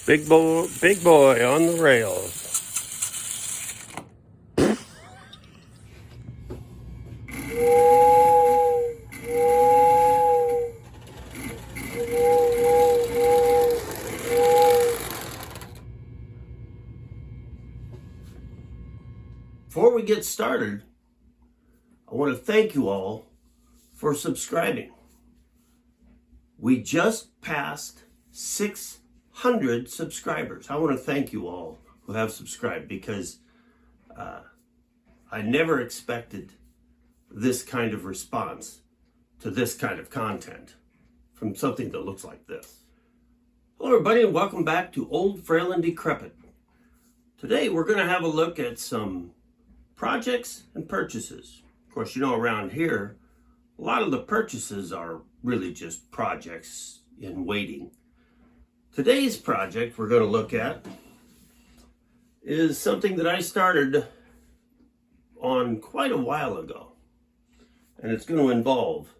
Big boy on the rails. Before we get started, I want to thank you all for subscribing. We just passed 600 subscribers. I want to thank you all who have subscribed because I never expected this kind of response to this kind of content from something that looks like this. Hello everybody and welcome back to Old, Frail, and Decrepit. Today we're going to have a look at some projects and purchases. Of course, you know, around here, a lot of the purchases are really just projects in waiting. Today's project we're going to look at is something that I started on quite a while ago. And it's going to involve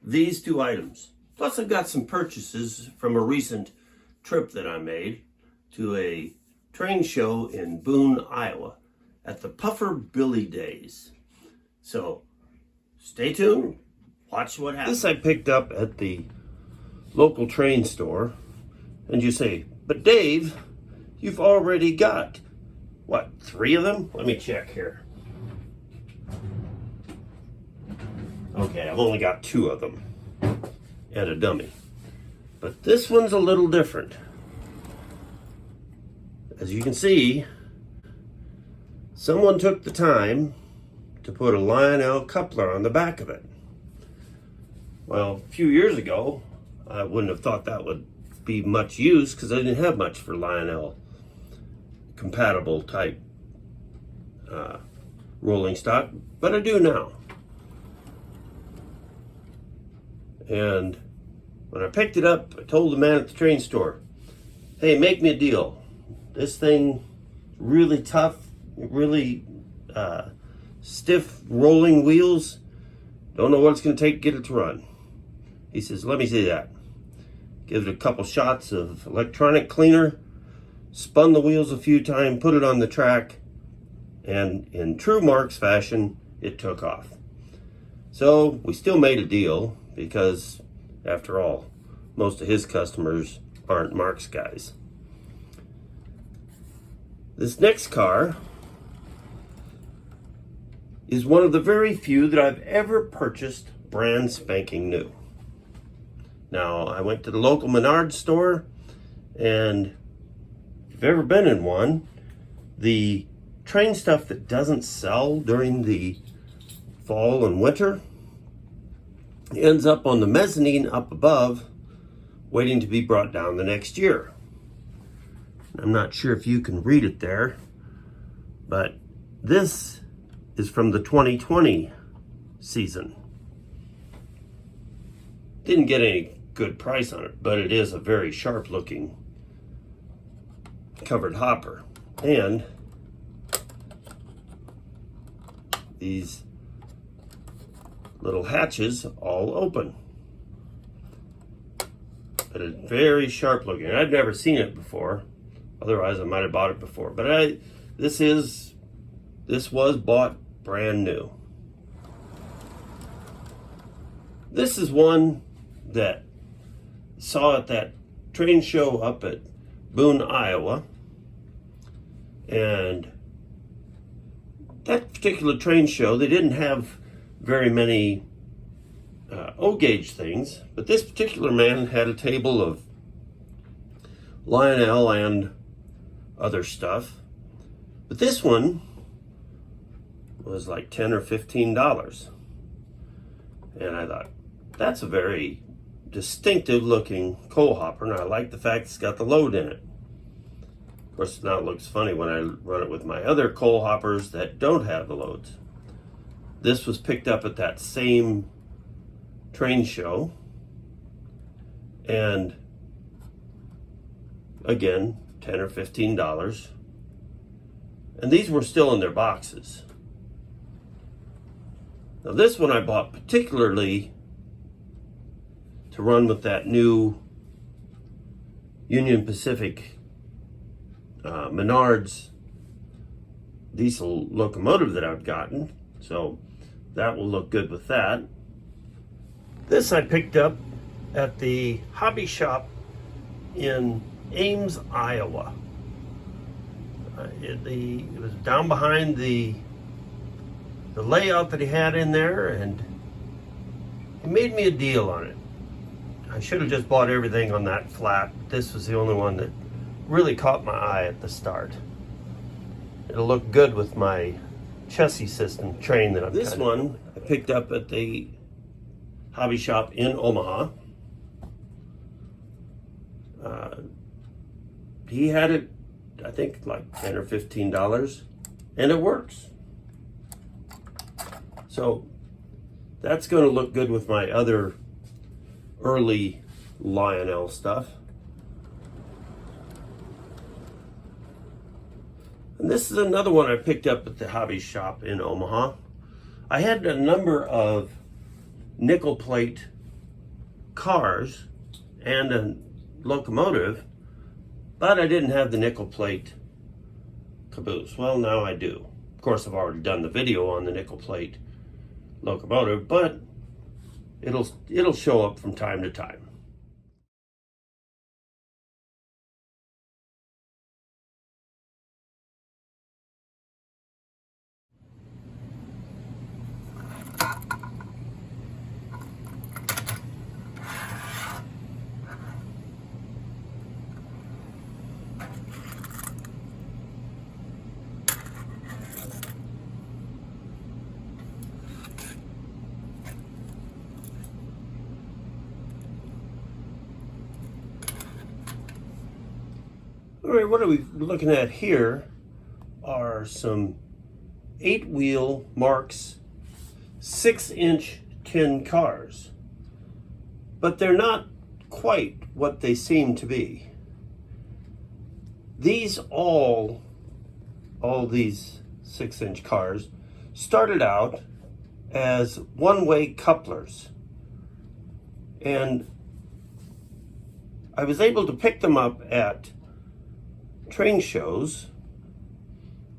these two items. Plus I've got some purchases from a recent trip that I made to a train show in Boone, Iowa at the Puffer Billy Days. So stay tuned, watch what happens. This I picked up at the local train store. And you say, but Dave, you've already got, what, 3 of them? Let me check here. Okay, I've only got 2 of them and a dummy. But this one's a little different. As you can see, someone took the time to put a Lionel coupler on the back of it. Well, a few years ago, I wouldn't have thought that would be much use because I didn't have much for Lionel compatible type rolling stock, but I do now. And when I picked it up, I told the man at the train store, hey, make me a deal. This thing really tough, really stiff rolling wheels. Don't know what it's going to take to get it to run. He says, let me see that. Give it a couple shots of electronic cleaner, spun the wheels a few times, put it on the track, and in true Marks fashion, it took off. So we still made a deal because, after all, most of his customers aren't Marks guys. This next car is one of the very few that I've ever purchased brand spanking new. Now, I went to the local Menards store, and if you've ever been in one, the train stuff that doesn't sell during the fall and winter ends up on the mezzanine up above, waiting to be brought down the next year. I'm not sure if you can read it there, but this is from the 2020 season. Didn't get any good price on it, but it is a very sharp looking covered hopper. And these little hatches all open. But it's very sharp looking. I've never seen it before. Otherwise I might have bought it before. But this was bought brand new. This is one that saw at that train show up at Boone, Iowa. And that particular train show, they didn't have very many O-gauge things, but this particular man had a table of Lionel and other stuff. But this one was like $10 or $15. And I thought, that's a very distinctive looking coal hopper, and I like the fact it's got the load in it. Of course, now it looks funny when I run it with my other coal hoppers that don't have the loads. This was picked up at that same train show, and again, $10 or $15. And these were still in their boxes. Now this one I bought particularly to run with that new Union Pacific Menards diesel locomotive that I've gotten. So that will look good with that. This I picked up at the hobby shop in Ames, Iowa. It was down behind the layout that he had in there, and he made me a deal on it. I should have just bought everything on that flat. This was the only one that really caught my eye at the start. It'll look good with my chassis system train that I've This one I picked up at the hobby shop in Omaha. He had it, I think, like $10 or $15, and it works. So that's going to look good with my other early Lionel stuff. And this is another one I picked up at the hobby shop in Omaha. I had a number of nickel plate cars and a locomotive, but I didn't have the nickel plate caboose. Well, now I do. Of course, I've already done the video on the nickel plate locomotive, but it'll show up from time to time. All right, what are we looking at here are some 8-wheel Marks 6-inch tin cars, but they're not quite what they seem to be. These all these 6-inch cars started out as one-way couplers, and I was able to pick them up at train shows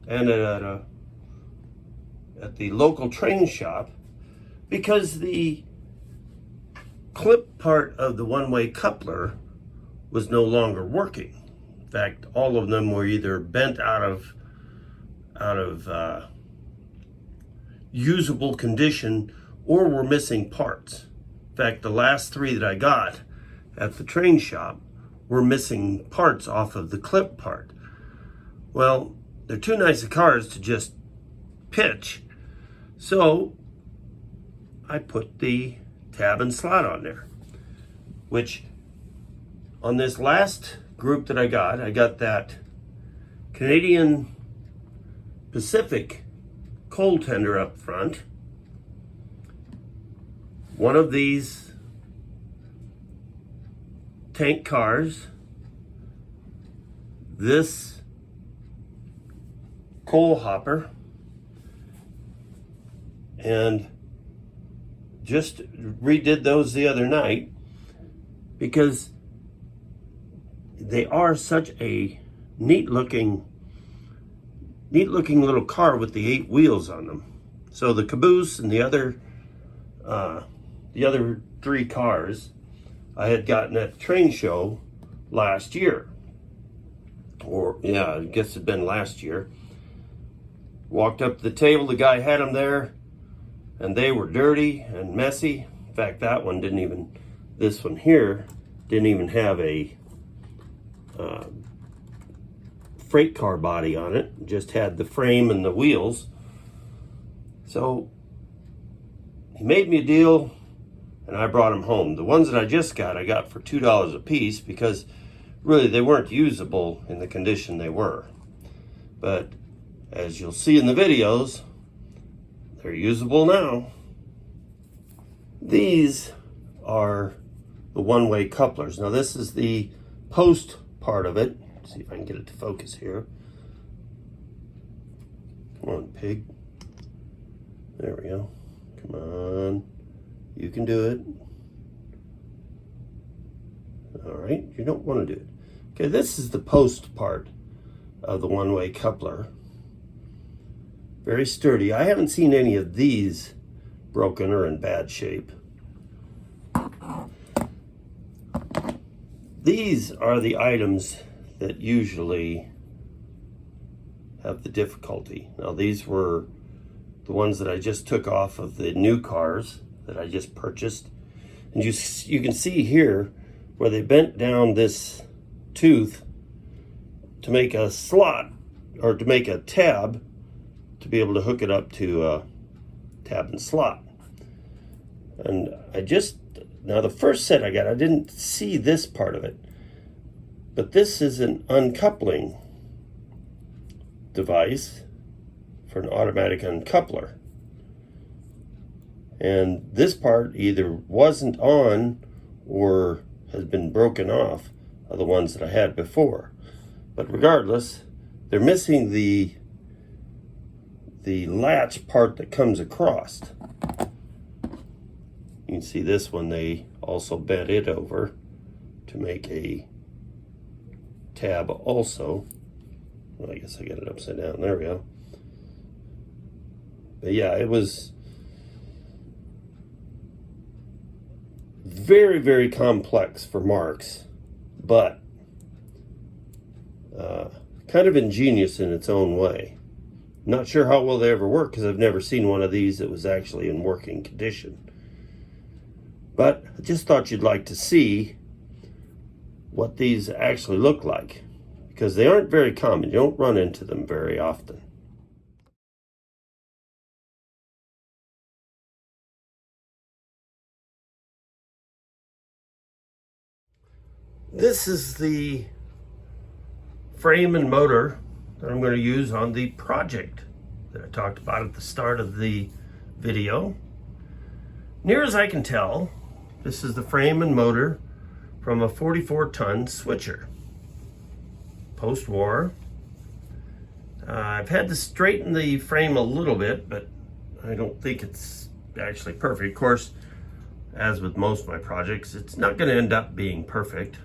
and at the local train shop, because the clip part of the one-way coupler was no longer working. In fact, all of them were either bent out of usable condition or were missing parts. In fact, the last 3 that I got at the train shop were missing parts off of the clip part. Well, they're too nice of cars to just pitch, so I put the tab and slot on there, which on this last group that I got that Canadian Pacific coal tender up front, one of these tank cars, this coal hopper, and just redid those the other night because they are such a neat looking little car with the 8 wheels on them. So the caboose and the other 3 cars I had gotten at the train show last year. Or, yeah, I guess it'd been last year. Walked up to the table, the guy had them there, and they were dirty and messy. In fact, this one here didn't even have a freight car body on it. It just had the frame and the wheels. So he made me a deal, and I brought them home. The ones that I just got, I got for $2 a piece because really they weren't usable in the condition they were. But as you'll see in the videos, they're usable now. These are the one-way couplers. Now this is the post part of it. Let's see if I can get it to focus here. Come on, pig. There we go. Come on. You can do it. All right, you don't want to do it. Okay, this is the post part of the one-way coupler. Very sturdy. I haven't seen any of these broken or in bad shape. These are the items that usually have the difficulty. Now these were the ones that I just took off of the new cars that I just purchased. And you can see here where they bent down this tooth to make a slot, or to make a tab, to be able to hook it up to a tab and slot. And now the first set I got, I didn't see this part of it, but this is an uncoupling device for an automatic uncoupler. And this part either wasn't on or has been broken off of the ones that I had before. But regardless, they're missing the latch part that comes across. You can see this one, they also bent it over to make a tab also. Well, I guess I got it upside down. There we go. But yeah, it was very, very complex for marks, but kind of ingenious in its own way. Not sure how well they ever work, because I've never seen one of these that was actually in working condition. But I just thought you'd like to see what these actually look like, because they aren't very common. You don't run into them very often. This is the frame and motor that I'm going to use on the project that I talked about at the start of the video. Near as I can tell, this is the frame and motor from a 44-ton switcher. Post-war. I've had to straighten the frame a little bit, but I don't think it's actually perfect. Of course, as with most of my projects, it's not going to end up being perfect.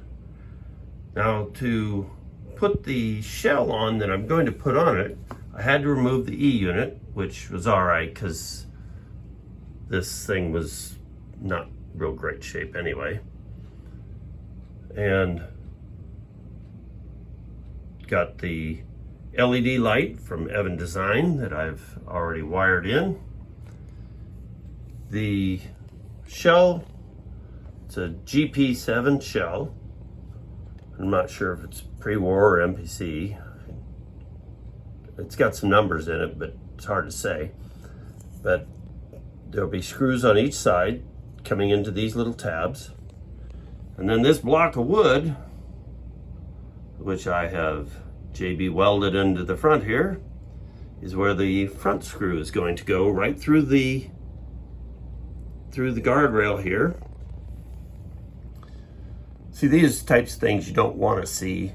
Now, to put the shell on that I'm going to put on it, I had to remove the E unit, which was all right because this thing was not real great shape anyway. And got the LED light from Evan Design that I've already wired in. The shell, it's a GP7 shell. I'm not sure if it's pre-war or MPC. It's got some numbers in it, but it's hard to say. But there'll be screws on each side coming into these little tabs. And then this block of wood, which I have JB welded into the front here, is where the front screw is going to go, right through the guardrail here. See, these types of things you don't want to see.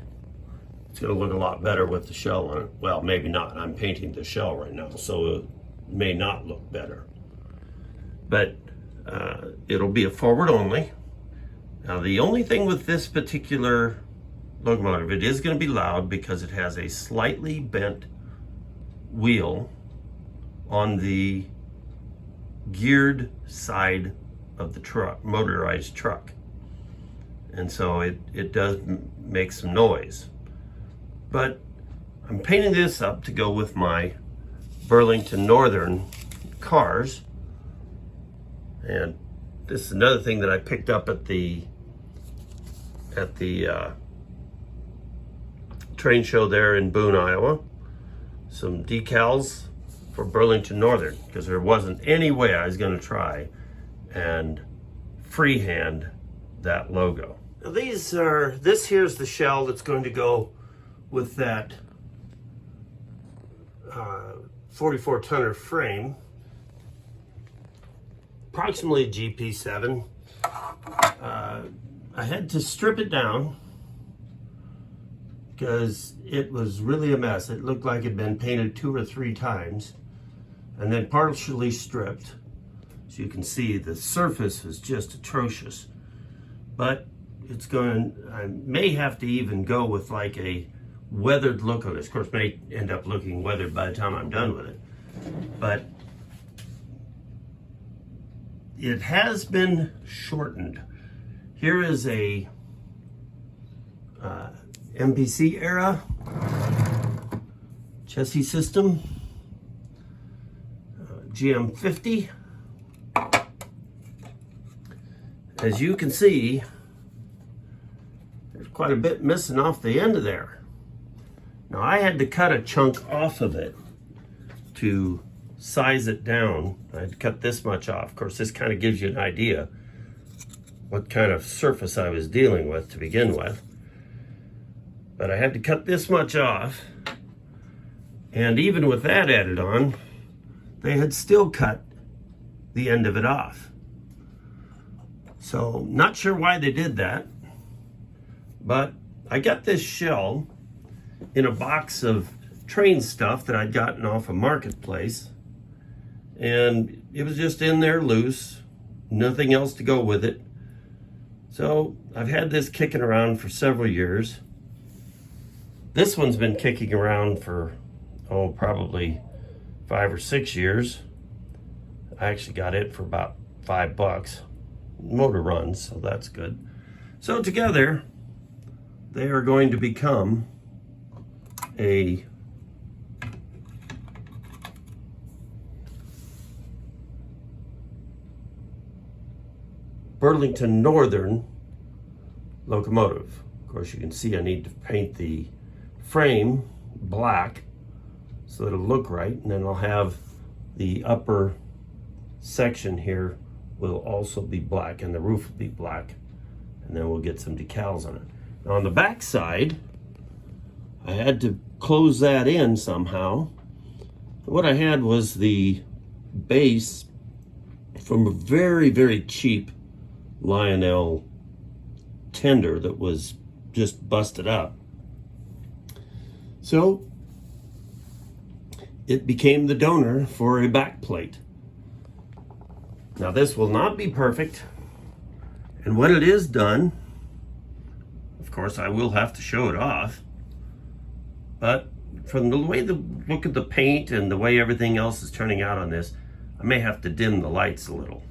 It's going to look a lot better with the shell on it. Well, maybe not. I'm painting the shell right now, so it may not look better. But it'll be a forward only. Now, the only thing with this particular locomotive, it is going to be loud because it has a slightly bent wheel on the geared side of the truck, motorized truck. And so it does make some noise. But I'm painting this up to go with my Burlington Northern cars. And this is another thing that I picked up at the train show there in Boone, Iowa. Some decals for Burlington Northern, because there wasn't any way I was going to try and freehand that logo. Now this here's the shell that's going to go with that 44-tonner frame. Approximately a GP7. I had to strip it down because it was really a mess. It looked like it had been painted 2 or 3 times and then partially stripped. As you can see, the surface was just atrocious. But I may have to even go with like a weathered look on this. Of course, it may end up looking weathered by the time I'm done with it. But it has been shortened. Here is a MPC era chassis system, GM50. As you can see, there's quite a bit missing off the end of there. Now I had to cut a chunk off of it to size it down. I had to cut this much off. Of course, this kind of gives you an idea what kind of surface I was dealing with to begin with. But I had to cut this much off, and even with that added on, they had still cut the end of it off. So, not sure why they did that, but I got this shell in a box of train stuff that I'd gotten off a marketplace, and it was just in there loose, nothing else to go with it. So, I've had this kicking around for several years. This one's been kicking around for, probably 5 or 6 years. I actually got it for about $5. Motor runs, so that's good. So together, they are going to become a Burlington Northern locomotive. Of course, you can see I need to paint the frame black so it'll look right, and then I'll have the upper section here will also be black, and the roof will be black, and then we'll get some decals on it. Now on the back side, I had to close that in somehow. What I had was the base from a very, very cheap Lionel tender that was just busted up. So it became the donor for a back plate. Now this will not be perfect, and when it is done, of course I will have to show it off, but from the way the look of the paint and the way everything else is turning out on this, I may have to dim the lights a little.